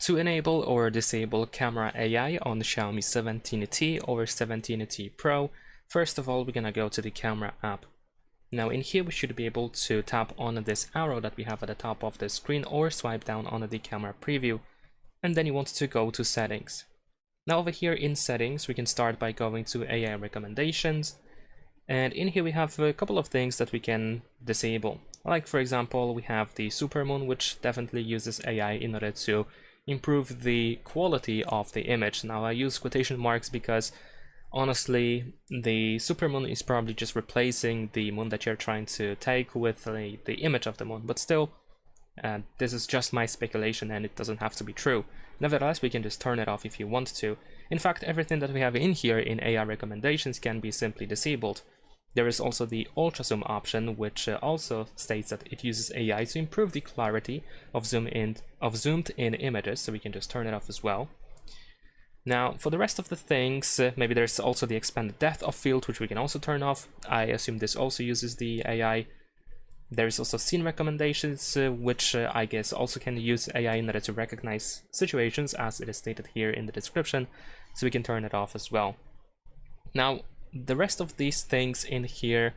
To enable or disable camera AI on the Xiaomi 17T or 17T Pro, first of all, we're gonna go to the camera app. Now in here, we should be able to tap on this arrow that we have at the top of the screen or swipe down on the camera preview, and then you want to go to settings. Now over here in settings, we can start by going to AI recommendations, and in here we have a couple of things that we can disable. Like for example, we have the supermoon, which definitely uses AI in order to improve the quality of the image. Now I use quotation marks because honestly the supermoon is probably just replacing the moon that you're trying to take with the image of the moon, but still this is just my speculation and it doesn't have to be true. Nevertheless, we can just turn it off if you want to. In fact, everything that we have in here in AI recommendations can be simply disabled. There is also the ultra zoom option, which also states that it uses AI to improve the clarity of zoomed in images, so we can just turn it off as well. Now, for the rest of the things, maybe there's also the expanded depth of field, which we can also turn off. I assume this also uses the AI. There is also scene recommendations, which I guess also can use AI in order to recognize situations, as it is stated here in the description, so we can turn it off as well. Now, the rest of these things in here,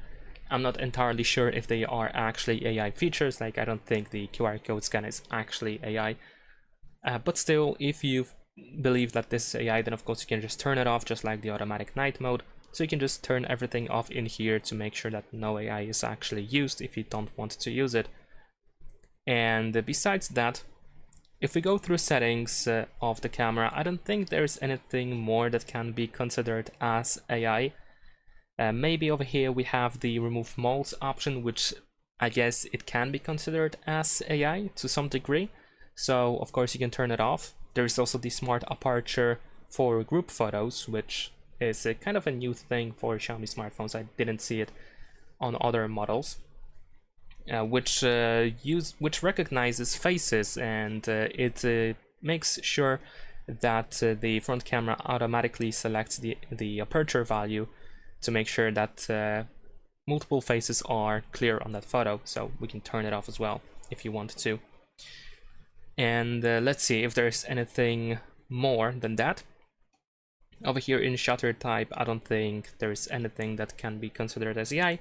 I'm not entirely sure if they are actually AI features. Like, I don't think the QR code scan is actually AI. But still, if you believe that this is AI, then of course you can just turn it off, just like the automatic night mode. So you can just turn everything off in here to make sure that no AI is actually used if you don't want to use it. And besides that, if we go through settings of the camera, I don't think there's anything more that can be considered as AI. Maybe over here we have the remove molds option, which I guess it can be considered as AI to some degree. So of course you can turn it off. There is also the smart aperture for group photos, which is a kind of a new thing for Xiaomi smartphones. I didn't see it on other models, which recognizes faces, and it makes sure that the front camera automatically selects the aperture value to make sure that multiple faces are clear on that photo. So we can turn it off as well if you want to. And let's see if there's anything more than that. Over here in shutter type, I don't think there's anything that can be considered as AI.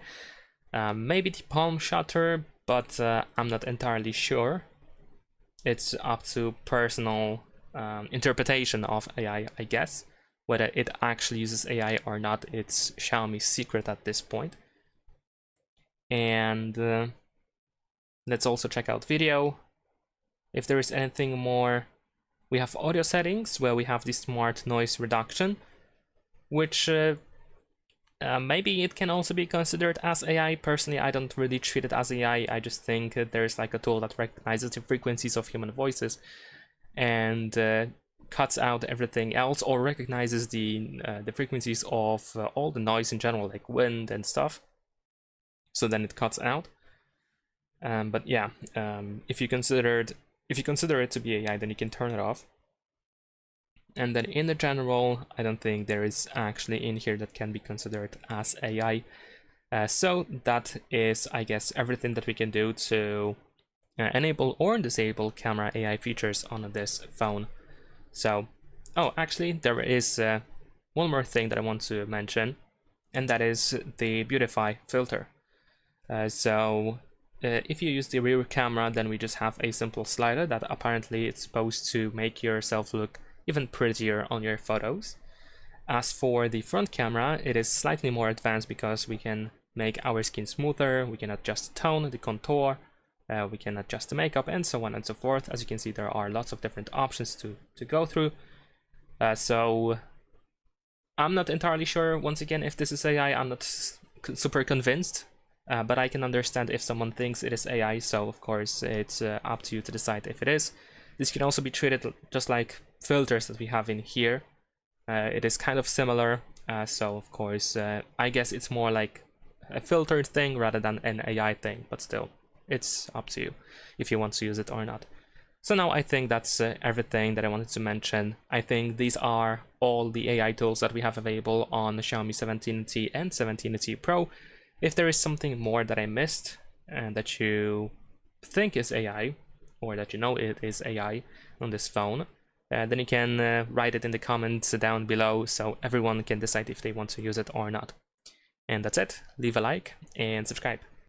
Maybe the palm shutter, but I'm not entirely sure. It's up to personal interpretation of AI, I guess. Whether it actually uses AI or not, it's Xiaomi's secret at this point. And let's also check out video. If there is anything more, we have audio settings, where we have the smart noise reduction, which maybe it can also be considered as AI. Personally, I don't really treat it as AI. I just think there's like a tool that recognizes the frequencies of human voices and cuts out everything else, or recognizes the frequencies of all the noise in general, like wind and stuff. So then it cuts out. But yeah, if you consider it to be AI, then you can turn it off. And then in the general, I don't think there is actually in here that can be considered as AI. So that is, I guess, everything that we can do to enable or disable camera AI features on this phone. So, oh, actually, there is one more thing that I want to mention, and that is the beautify filter. If you use the rear camera, then we just have a simple slider that apparently it's supposed to make yourself look even prettier on your photos. As for the front camera, it is slightly more advanced because we can make our skin smoother, we can adjust the tone, the contour, we can adjust the makeup, and so on and so forth. As you can see, there are lots of different options to go through. So I'm not entirely sure, once again, if this is AI. I'm not super convinced. But I can understand if someone thinks it is AI, so of course it's up to you to decide if it is. This can also be treated just like filters that we have in here. It is kind of similar, so of course I guess it's more like a filtered thing rather than an AI thing, but still, it's up to you if you want to use it or not. So now I think that's everything that I wanted to mention. I think these are all the AI tools that we have available on the Xiaomi 17T and 17T Pro. If there is something more that I missed and that you think is AI, or that you know it is AI on this phone, then you can write it in the comments down below so everyone can decide if they want to use it or not. And that's it. Leave a like and subscribe.